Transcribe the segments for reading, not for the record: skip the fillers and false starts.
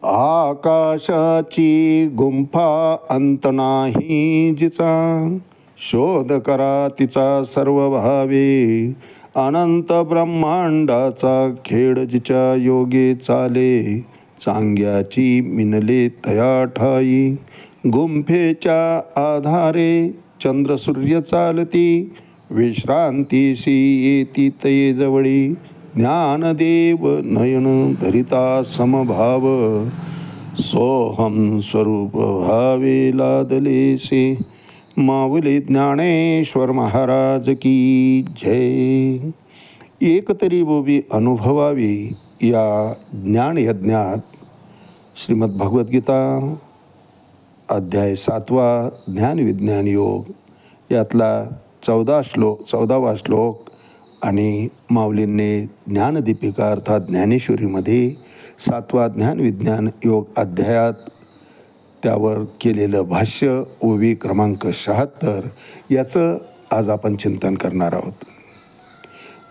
आकाशाची गुंफा अंत नाही जिचा, शोध करा तिचा सर्व भावे. अनंत ब्रह्मांडाचा खेळ जिच्या योगे चाले, चांग्याची मिनले तया ठाई. गुंफेच्या आधारे चंद्र सूर्य चालती, विश्रांतीसी येती तये जवळी. ज्ञानदेव नयन धरिता समभाव, सोहम स्वरूप भावे लादलेसे. माऊली ज्ञानेश्वर महाराज की जय. एकतरी बोबी अनुभवावी या ज्ञानयज्ञात श्रीमद्भगवद्गीता अध्याय 7 ज्ञानविज्ञान योग यातला 14वा श्लोक आणि माऊलींनी ज्ञानदीपिका अर्थात ज्ञानेश्वरीमध्ये 7वा ज्ञानविज्ञान योग अध्यायात त्यावर केलेलं भाष्य ओवी क्रमांक 76 याचं आज आपण चिंतन करणार आहोत.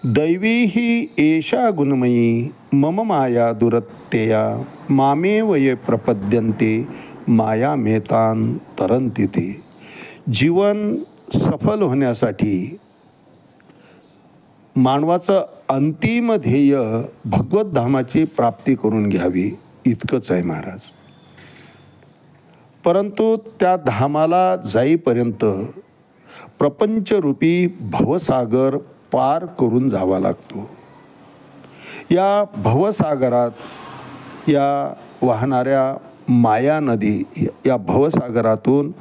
दैवी ही एषा गुणमयी मम माया दुरत्यया, मामेव ये प्रपद्यन्ते माया मेतान तरन्ति ते. जीवन सफल होण्यासाठी मानवाचं अंतिम ध्येय भगवत धामाची प्राप्ती करून घ्यावी इतकंच आहे महाराज. परंतु त्या धामाला जाईपर्यंत प्रपंचरूपी भवसागर पार करून जावा लागतो. या भवसागरात या वाहणाऱ्या माया नदी, या भवसागरातून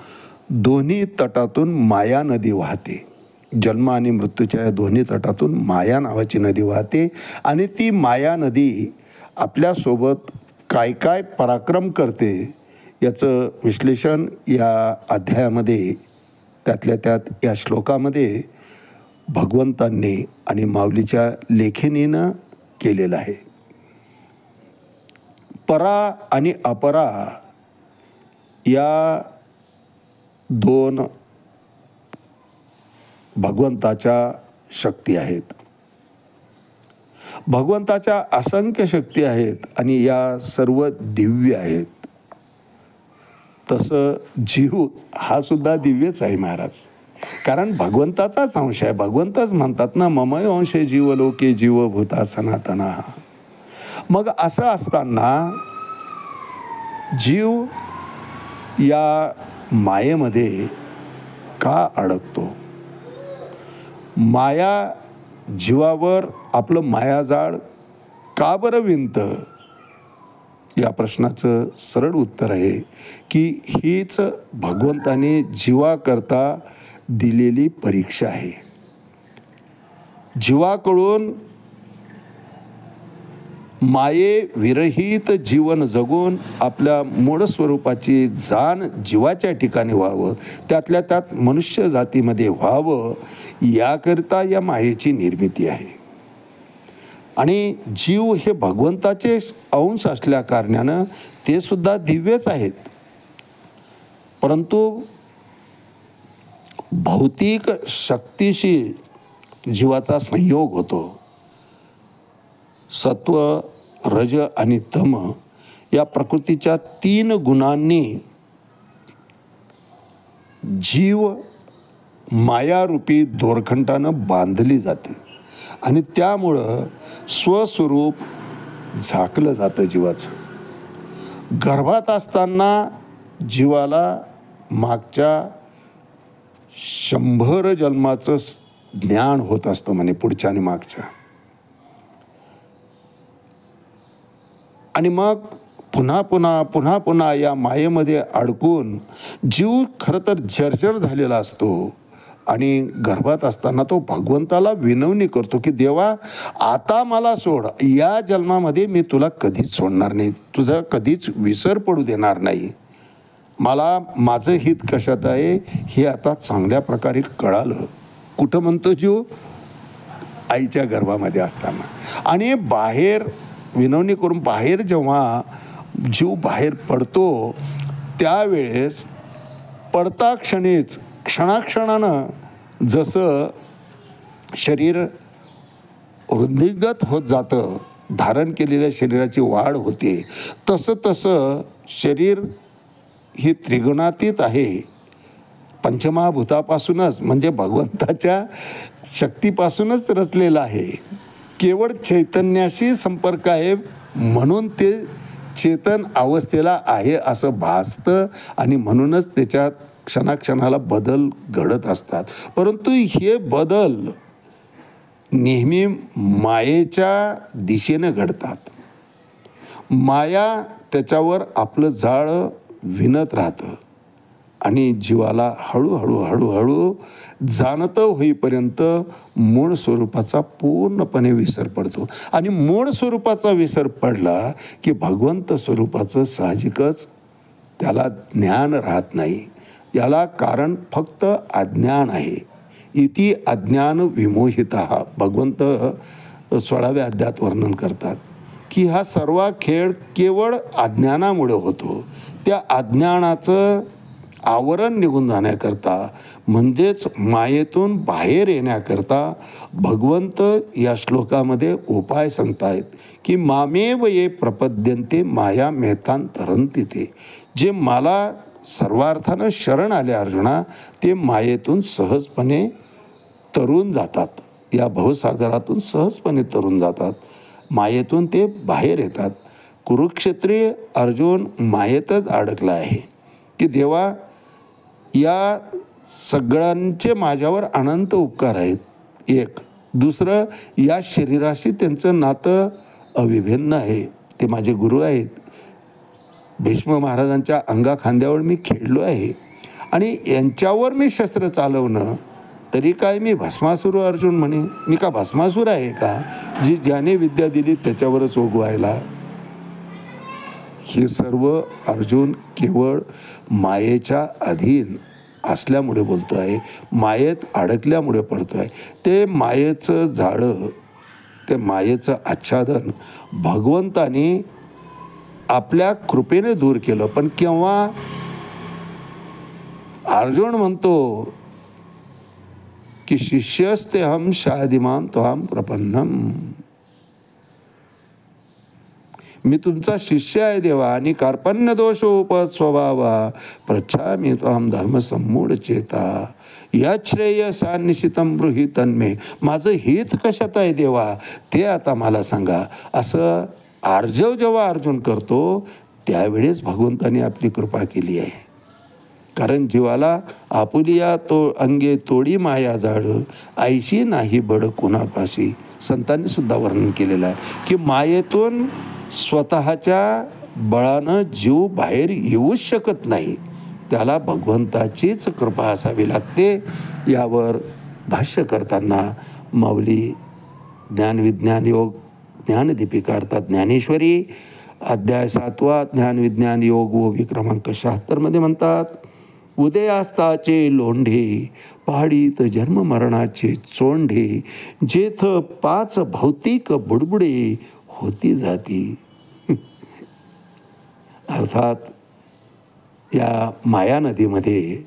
दोन्ही तटातून माया नदी वाहते. जन्म आणि मृत्यूच्या या दोन्ही तटातून माया नावाची नदी वाहते आणि ती माया नदी आपल्यासोबत काय काय पराक्रम करते याचं विश्लेषण या अध्यायामध्ये, त्यातल्या त्यात या श्लोकामध्ये भगवंतांनी आणि माऊलीच्या लेखिनीनं केलेलं आहे. परा आणि अपरा या दोन भगवंताच्या शक्ती आहेत. भगवंताच्या असंख्य शक्ती आहेत आणि या सर्व दिव्य आहेत. तसं जीव हा सुद्धा दिव्यच आहे महाराज. कारण भगवंताचाच अंश आहे. भगवंतच म्हणतात ना, ममय अंशे जीवलोके जीवभूता सनातना. मग असं असताना जीव या मायेमध्ये का अडकतो? माया जीवावर आपलं मायाजाळ का बरं विणतं? या प्रश्नाचं सरळ उत्तर आहे की हीच भगवंताने जीवाकरता दिलेली परीक्षा आहे. जीवाकडून माये विरहित जीवन जगून आपल्या मूळ स्वरूपाची जाण जीवाच्या ठिकाणी व्हावं, त्यातल्या त्यात मनुष्य जातीमध्ये व्हावं, याकरिता या मायेची निर्मिती आहे. आणि जीव हे भगवंताचे अंश असल्या कारणानं ते सुद्धा दिव्यच आहेत. परंतु भौतिक शक्तीशी जीवाचा संयोग होतो. सत्व, रज आणि तम या प्रकृतीच्या 3 गुणांनी जीव मायारूपी दोरखंडानं बांधली जाते आणि त्यामुळं स्वस्वरूप झाकलं जातं जीवाचं. गर्भात असताना जीवाला मागच्या 100 जन्माचं ज्ञान होत असतं म्हणे, पुढच्या आणि मागच्या. आणि मग पुन्हा पुन्हा या मायेमध्ये अडकून जीव खरं तर जर्जर झालेला असतो. आणि गर्भात असताना तो भगवंताला विनवणी करतो की देवा आता मला सोड, या जन्मामध्ये मी तुला कधीच सोडणार नाही, तुझा कधीच विसर पडू देणार नाही. मला माझं हित कशात आहे हे आता चांगल्या प्रकारे कळालं. कुठं म्हणतो जीव? आईच्या गर्भामध्ये असताना. आणि बाहेर विनवणी करून बाहेर जेव्हा जीव बाहेर पडतो त्यावेळेस पडता क्षणीच क्षणाक्षणानं जसं शरीर वृद्धिगत होत जातं धारण केलेल्या शरीराची वाढ होते. तसं तसं शरीर ही त्रिगुणातीत आहे. पंचमहाभूतापासूनच म्हणजे भगवंताच्या शक्तीपासूनच रचलेलं आहे. केवळ चैतन्याशी संपर्क आहे म्हणून ते चेतन अवस्थेला आहे असं भासतं आणि म्हणूनच त्याच्यात क्षणाक्षणाला बदल घडत असतात. परंतु हे बदल नेहमी मायेच्या दिशेनं घडतात. माया त्याच्यावर आपलं जाळं विणत राहतं आणि जीवाला हळूहळू हळूहळू जाणतं होईपर्यंत मूळ स्वरूपाचा पूर्णपणे विसर पडतो. आणि मूळ स्वरूपाचा विसर पडला की भगवंत स्वरूपाचं साहजिकच त्याला ज्ञान राहत नाही. याला कारण फक्त अज्ञान आहे. इति अज्ञान विमोहितः भगवंत 16व्या अध्यायात वर्णन करतात की हा सर्व खेळ केवळ अज्ञानामुळे होतो. त्या अज्ञानाचं आवरण निघून जाण्याकरता म्हणजेच मायेतून बाहेर येण्याकरता भगवंत या श्लोकामध्ये उपाय सांगतायत की मामेव ये प्रपद्यन्ते माया मेतांतरन्ति ते. जे मला सर्वार्थानं शरण आले अर्जुना ते मायेतून सहजपणे तरून जातात. या भवसागरातून सहजपणे तरून जातात. मायेतून ते बाहेर येतात. कुरुक्षेत्रीय अर्जुन मायेतच अडकला आहे की देवा या सगळ्यांचे माझ्यावर अनंत उपकार आहेत. एक दुसरं या शरीराशी त्यांचं नातं अविभिन्न आहे. ते माझे गुरु आहेत. भीष्म महाराजांच्या अंगाखांद्यावर मी खेळलो आहे आणि यांच्यावर मी शस्त्र चालवणं तरी काय मी भस्मासुर अर्जुन म्हणे. मी का भस्मासुर आहे का जी ज्याने विद्या दिली त्याच्यावरच ओघवायला. हे सर्व अर्जुन केवळ मायेच्या अधीन असल्यामुळे बोलतो आहे. मायेत अडकल्यामुळे पडतो आहे. ते मायेचं जाळं ते मायेचं आच्छादन भगवंताने आपल्या कृपेने दूर केलं. पण केव्हा अर्जुन म्हणतो की शिष्यस्ते हम शादिमाम त्वाम प्रपन्नम. मी तुमचा शिष्य आहे देवा आणि कार्पण्य दोषोपस्वभावा प्रच्छामि त्वाम धर्मसम्मूढ चेता या श्रेयसा निशितम ब्रूहि तन्मे. माझं हित कशात आहे देवा ते आता मला सांगा. असं आर्जव जेव्हा अर्जुन करतो त्यावेळेस भगवंताने आपली कृपा केली आहे. कारण जीवाला आपुलिया तो अंगे तोडी माया जाड ऐशी नाही बड कुणापाशी. संतांनी सुद्धा वर्णन केलेलं आहे की मायेतून स्वतःच्या बळानं जीव बाहेर येऊच शकत नाही. त्याला भगवंताचीच कृपा असावी लागते. यावर भाष्य करताना माऊली ज्ञानविज्ञान योग ज्ञानदीपिका अर्थात ज्ञानेश्वरी अध्याय 7 ज्ञानविज्ञान योग व क्रमांक 76 मध्ये म्हणतात उदयास्ताचे लोंढे पहाडीत जन्म मरणाचे चोंढे जेथ 5 भौतिक बुडबुडे होती जाती. अर्थात या माया नदीमध्ये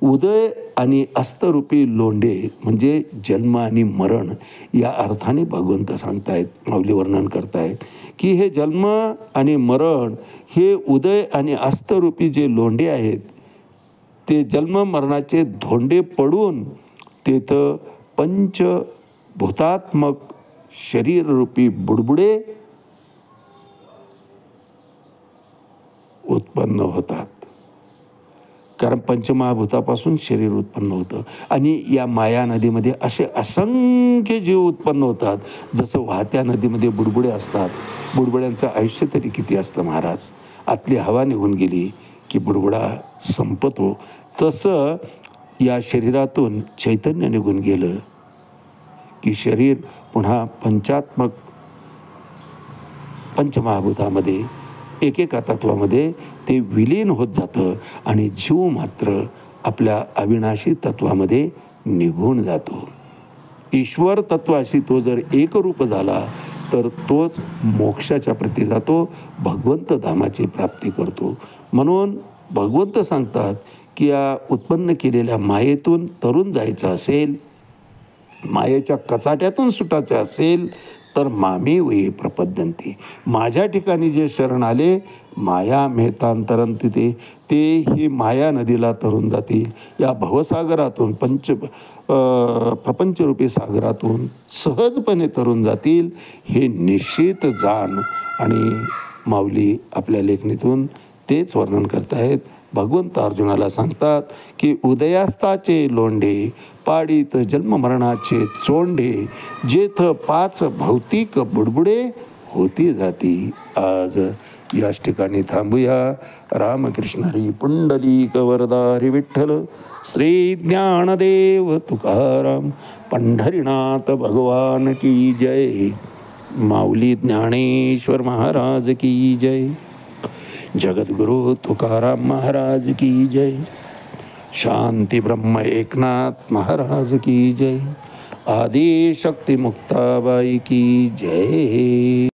उदय आणि अस्तरूपी लोंढे म्हणजे जन्म आणि मरण या अर्थाने भगवंत सांगतायत. माऊली वर्णन करतायत की हे जन्म आणि मरण हे उदय आणि अस्तरूपी जे लोंढे आहेत ते जन्म मरणाचे धोंडे पडून तेथं पंचभूतात्मक शरीररूपी बुडबुडे उत्पन्न होतात. कारण पंचमहाभूतापासून शरीर उत्पन्न होतं आणि या माया नदीमध्ये असे असंख्य जीव उत्पन्न होतात. जसं वाहत्या नदीमध्ये बुडबुडे असतात. बुडबुड्यांचं आयुष्य तरी किती असतं महाराज. आतली हवा निघून गेली की बुडबुडा संपतो. तसं या शरीरातून चैतन्य निघून गेलं की शरीर पुन्हा पंचमहाभूतामध्ये एकेका तत्वामध्ये ते विलीन होत जातं आणि जीव मात्र आपल्या अविनाशी तत्वामध्ये निघून जातो. ईश्वर तत्वाशी तो जर एकरूप झाला तर तोच मोक्षाच्या प्रती जातो, भगवंत धामाची प्राप्ती करतो. म्हणून भगवंत सांगतात की या उत्पन्न केलेल्या मायेतून तरून जायचं असेल, मायेच्या कचाट्यातून सुटायचं असेल तर मामे वये प्रपद्यन्ते. माझ्या ठिकाणी जे शरण आले माया मेहतांतरंती ते ही माया नदीला तरून जातील. या भवसागरातून प्रपंचरूपी सागरातून सहजपणे तरून जातील हे निश्चित जाण. आणि माऊली आपल्या लेखणीतून तेच वर्णन करतायत. भगवंत अर्जुनाला सांगतात की उदयास्ताचे लोंढे पाडीत जन्ममरणाचे चोंडे जेथ 5 भौतिक बुडबुडे होती जाती. आज याच ठिकाणी थांबूया. रामकृष्ण हरी पुंडलिक वरदा हरी विठ्ठल श्री ज्ञानदेव तुकाराम पंढरीनाथ भगवान की जय. माऊली ज्ञानेश्वर महाराज की जय. जगद्गुरु तुकाराम महाराज की जय. शांती ब्रह्म एकनाथ महाराज की जय. आदि शक्ती मुक्ताबाई की जय.